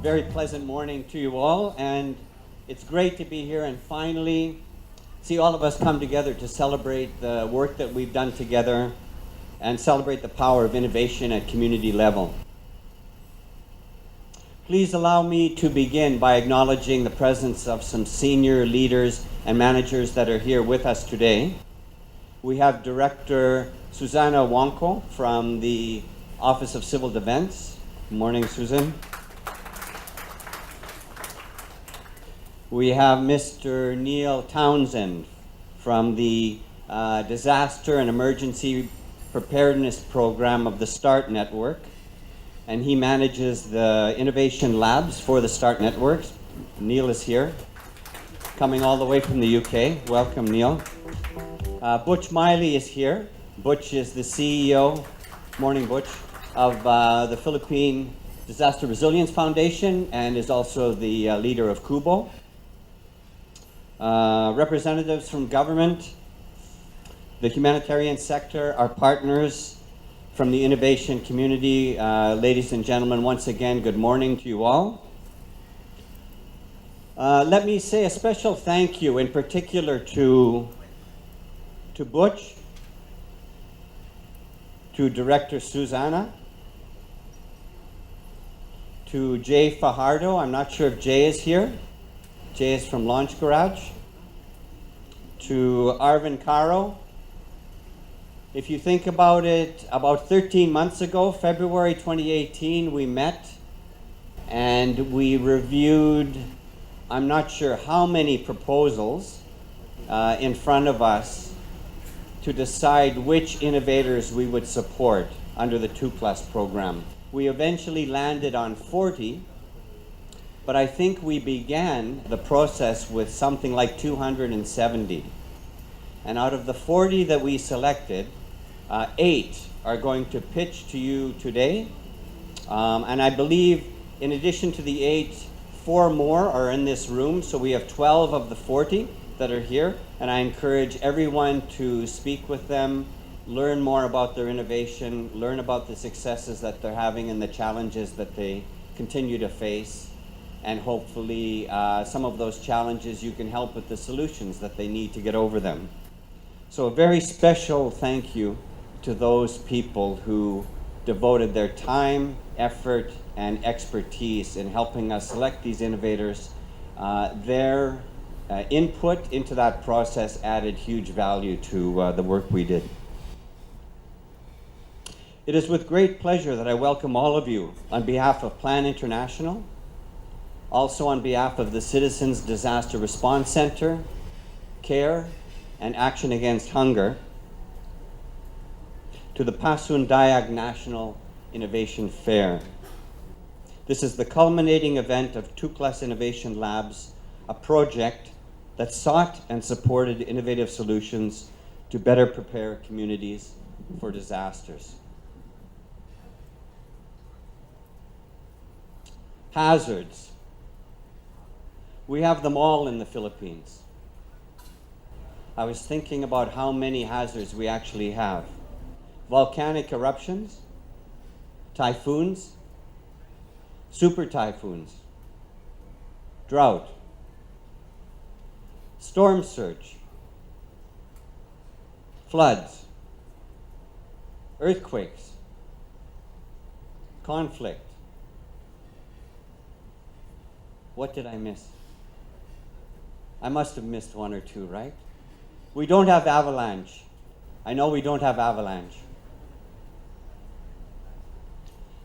very pleasant morning to you all, and it's great to be here and finally see all of us come together to celebrate the work that we've done together and celebrate the power of innovation at community level. Please allow me to begin by acknowledging the presence of some senior leaders and managers that are here with us today. We have Director Susanna Wonko from the Office of Civil Defense. Good morning, Susan. We have Mr. Neil Townsend from the Disaster and Emergency Preparedness Program of the START Network, and he manages the Innovation Labs for the START Network. Neil is here, coming all the way from the UK. Welcome, Neil. Butch Miley is here. Butch is the CEO, morning Butch, of the Philippine Disaster Resilience Foundation and is also the leader of KUBO. Representatives from government, the humanitarian sector, our partners from the innovation community. Ladies and gentlemen, once again, good morning to you all. Let me say a special thank you in particular to Butch, to Director Susanna, to Jay Fajardo. I'm not sure if Jay is here. Jay is from Launch Garage. To Arvin Caro. If you think about it, about 13 months ago, February 2018, we met and we reviewed, I'm not sure how many proposals in front of us to decide which innovators we would support under the TUKLAS program. We eventually landed on 40, but I think we began the process with something like 270. And out of the 40 that we selected, 8 are going to pitch to you today. And I believe in addition to the 8, 4 more are in this room. So we have 12 of the 40 that are here. And I encourage everyone to speak with them, learn more about their innovation, learn about the successes that they're having and the challenges that they continue to face. And hopefully some of those challenges you can help with the solutions that they need to get over them. So a very special thank you to those people who devoted their time, effort, and expertise in helping us select these innovators. Their input into that process added huge value to the work we did. It is with great pleasure that I welcome all of you on behalf of Plan International, also on behalf of the Citizens Disaster Response Center, CARE, and Action Against Hunger, to the Pasundayag National Innovation Fair. This is the culminating event of TUKLAS Innovation Labs, a project that sought and supported innovative solutions to better prepare communities for disasters. Hazards. We have them all in the Philippines. I was thinking about how many hazards we actually have. Volcanic eruptions, typhoons, super typhoons, drought, storm surge, floods, earthquakes, conflict. What did I miss? I must have missed 1 or 2, right? We don't have avalanche. I know we don't have avalanche.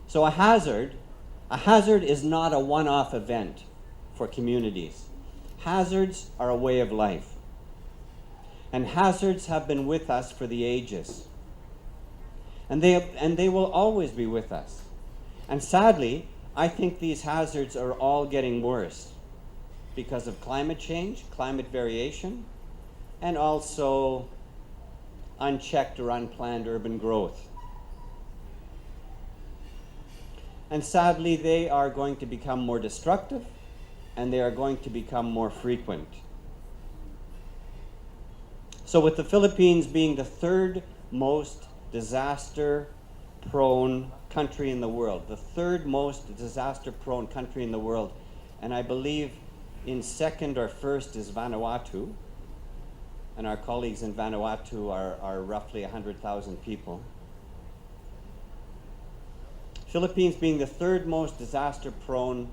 So a hazard is not a one-off event for communities. Hazards are a way of life. And hazards have been with us for the ages. And they will always be with us. And sadly, I think these hazards are all getting worse because of climate change, climate variation, and also unchecked or unplanned urban growth. And sadly, they are going to become more destructive and they are going to become more frequent. So with the Philippines being the third most disaster-prone country in the world, the third most disaster-prone country in the world, and I believe in second or first is Vanuatu, and our colleagues in Vanuatu are roughly 100,000 people. Philippines being the third most disaster-prone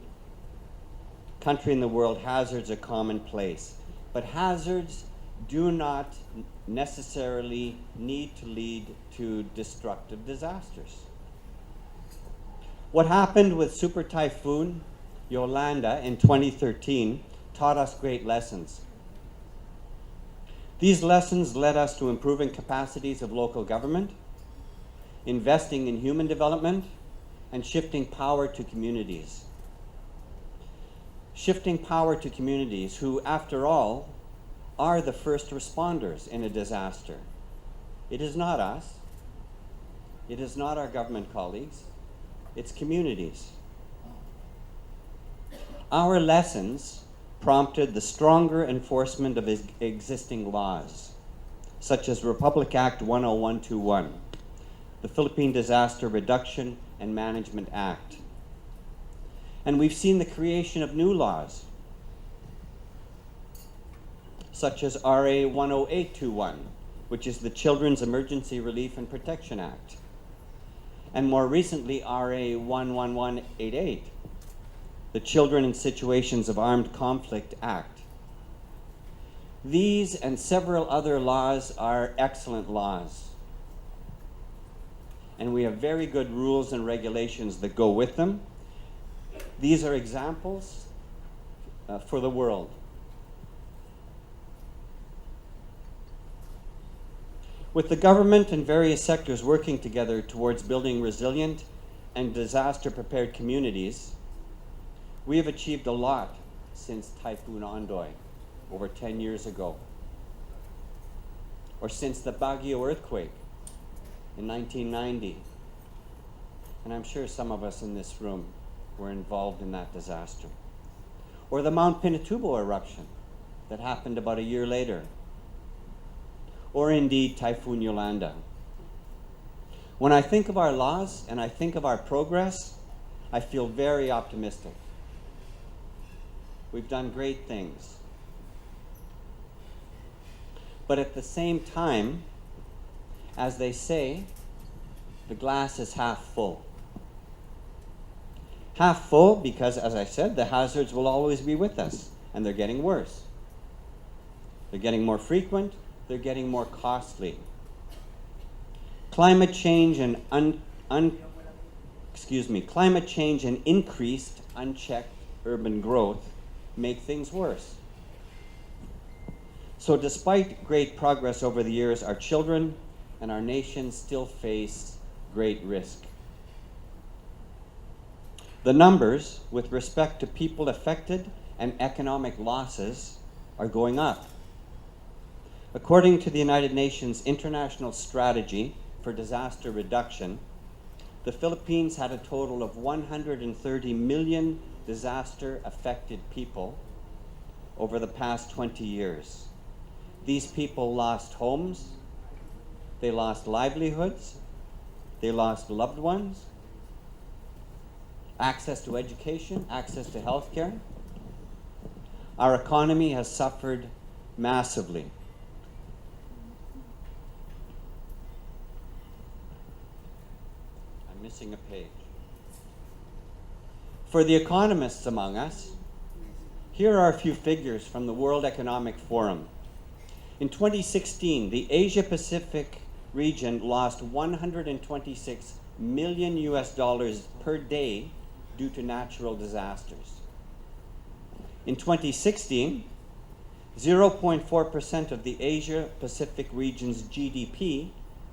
country in the world, hazards are commonplace. But hazards do not necessarily need to lead to destructive disasters. What happened with Super Typhoon Yolanda in 2013 taught us great lessons. These lessons led us to improving capacities of local government, investing in human development, and shifting power to communities. Shifting power to communities who, after all, are the first responders in a disaster. It is not us. It is not our government colleagues. It's communities. Our lessons prompted the stronger enforcement of existing laws, such as Republic Act 10121, the Philippine Disaster Reduction and Management Act. And we've seen the creation of new laws, such as RA 10821, which is the Children's Emergency Relief and Protection Act, and more recently RA 11188, the Children in Situations of Armed Conflict Act. These and several other laws are excellent laws, and we have very good rules and regulations that go with them. These are examples for the world. With the government and various sectors working together towards building resilient and disaster-prepared communities, we have achieved a lot since Typhoon Ondoy over 10 years ago, or since the Baguio earthquake in 1990. And I'm sure some of us in this room were involved in that disaster. Or the Mount Pinatubo eruption that happened about a year later. Or indeed Typhoon Yolanda. When I think of our laws and I think of our progress, I feel very optimistic. We've done great things. But at the same time, as they say, the glass is half full. Half full because, as I said, the hazards will always be with us, and they're getting worse. They're getting more frequent, they're getting more costly. Climate change and climate change and increased unchecked urban growth make things worse. So despite great progress over the years, our children and our nation still face great risk. The numbers with respect to people affected and economic losses are going up. According to the United Nations International Strategy for Disaster Reduction, the Philippines had a total of 130 million disaster-affected people over the past 20 years. These people lost homes, they lost livelihoods, they lost loved ones, access to education, access to health care. Our economy has suffered massively. I'm missing a page. For the economists among us, here are a few figures from the World Economic Forum. In 2016, the Asia-Pacific region lost $126 million per day due to natural disasters. In 2016, 0.4% of the Asia-Pacific region's GDP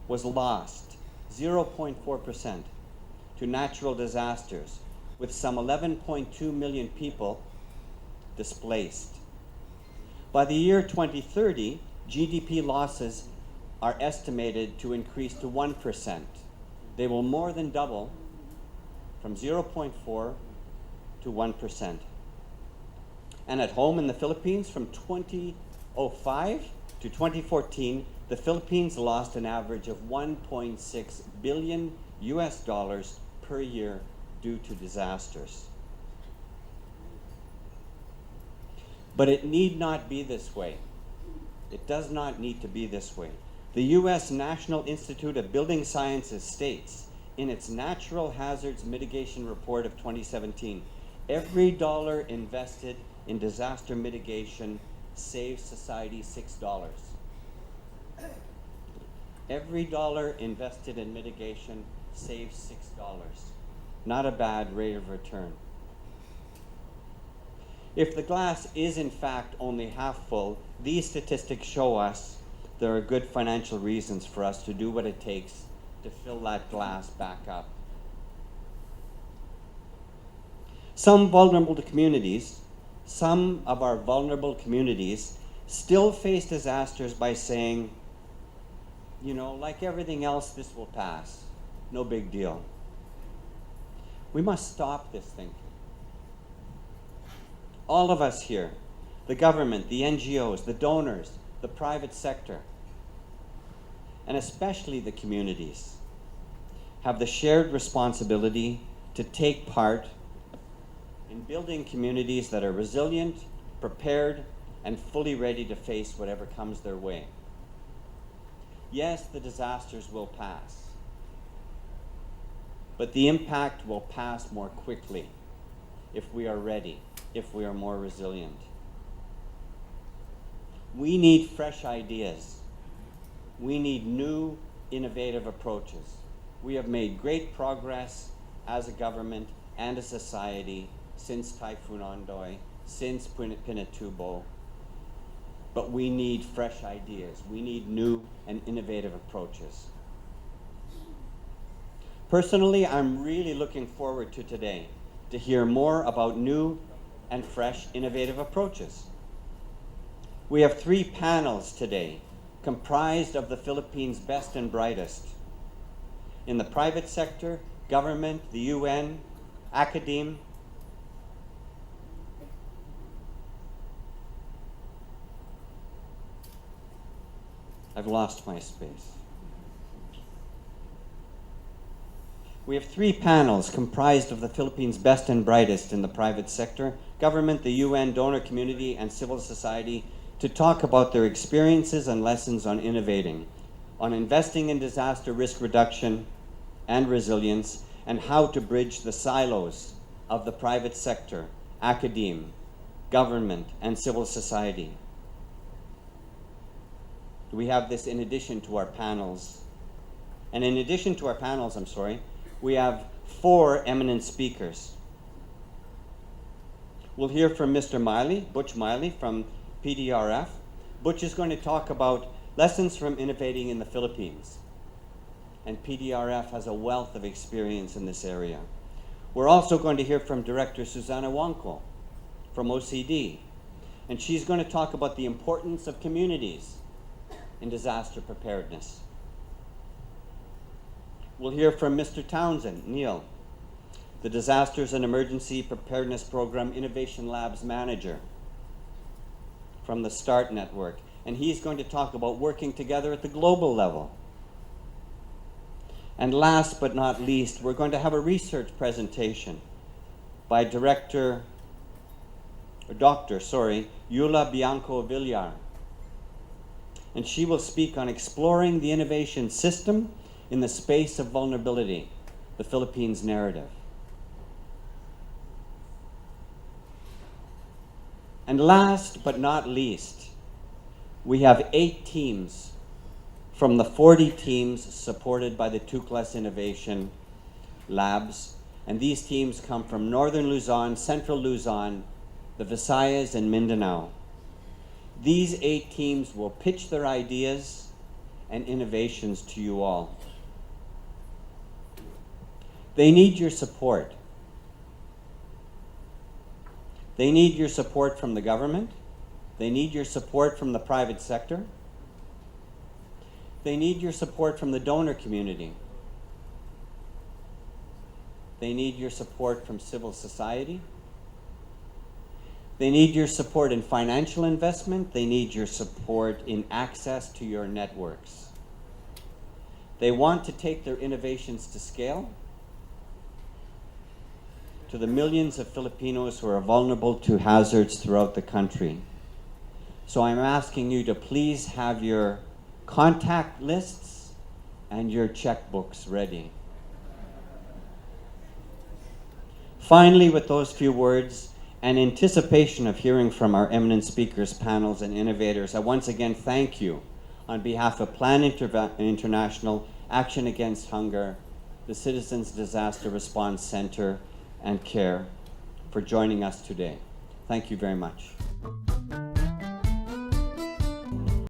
was lost, 0.4%, to natural disasters, with some 11.2 million people displaced. By the year 2030, GDP losses are estimated to increase to 1%. They will more than double from 0.4 to 1%. And at home in the Philippines, from 2005 to 2014, the Philippines lost an average of $1.6 billion per year due to disasters. But it need not be this way. It does not need to be this way. The U.S. National Institute of Building Sciences states in its Natural Hazards Mitigation Report of 2017, every dollar invested in disaster mitigation saves society $6. Every dollar invested in mitigation saves $6. Not a bad rate of return. If the glass is in fact only half full, these statistics show us there are good financial reasons for us to do what it takes to fill that glass back up. Some of our vulnerable communities still face disasters by saying, you know, like everything else, this will pass. No big deal. We must stop this thinking. All of us here, the government, the NGOs, the donors, the private sector, and especially the communities, have the shared responsibility to take part in building communities that are resilient, prepared, and fully ready to face whatever comes their way. Yes, the disasters will pass, but the impact will pass more quickly if we are ready, if we are more resilient. We need fresh ideas. We need new, innovative approaches. We have made great progress as a government and a society since Typhoon Ondoy, since Pinatubo, but we need fresh ideas. We need new and innovative approaches. Personally, I'm really looking forward to today to hear more about new and fresh, innovative approaches. We have 3 panels today comprised of the Philippines' best and brightest in the private sector, government, the UN, academe. I've lost my space. We have 3 panels comprised of the Philippines' best and brightest in the private sector, government, the UN, donor community, and civil society to talk about their experiences and lessons on innovating, on investing in disaster risk reduction and resilience, and how to bridge the silos of the private sector, academe, government, and civil society. We have this in addition to our panels. And in addition to our panels, we have 4 eminent speakers. We'll hear from Mr. Miley, Butch Miley from PDRF. Butch is going to talk about lessons from innovating in the Philippines. And PDRF has a wealth of experience in this area. We're also going to hear from Director Susana Wangco from OCD. And she's going to talk about the importance of communities in disaster preparedness. We'll hear from Mr. Townsend, Neil, the Disasters and Emergency Preparedness Program Innovation Labs Manager from the START Network. And he's going to talk about working together at the global level. And last but not least, we're going to have a research presentation by Dr. Yula Bianco Villar. And she will speak on exploring the innovation system in the space of vulnerability, the Philippines narrative. And last but not least, we have 8 teams from the 40 teams supported by the TUKLAS Innovation Labs. And these teams come from Northern Luzon, Central Luzon, the Visayas, and Mindanao. These 8 teams will pitch their ideas and innovations to you all. They need your support. They need your support from the government. They need your support from the private sector. They need your support from the donor community. They need your support from civil society. They need your support in financial investment. They need your support in access to your networks. They want to take their innovations to scale. to the millions of Filipinos who are vulnerable to hazards throughout the country. So I'm asking you to please have your contact lists and your checkbooks ready. Finally, with those few words, and anticipation of hearing from our eminent speakers, panels, and innovators, I once again thank you on behalf of Plan International, Action Against Hunger, the Citizens Disaster Response Center, and CARE for joining us today. Thank you very much.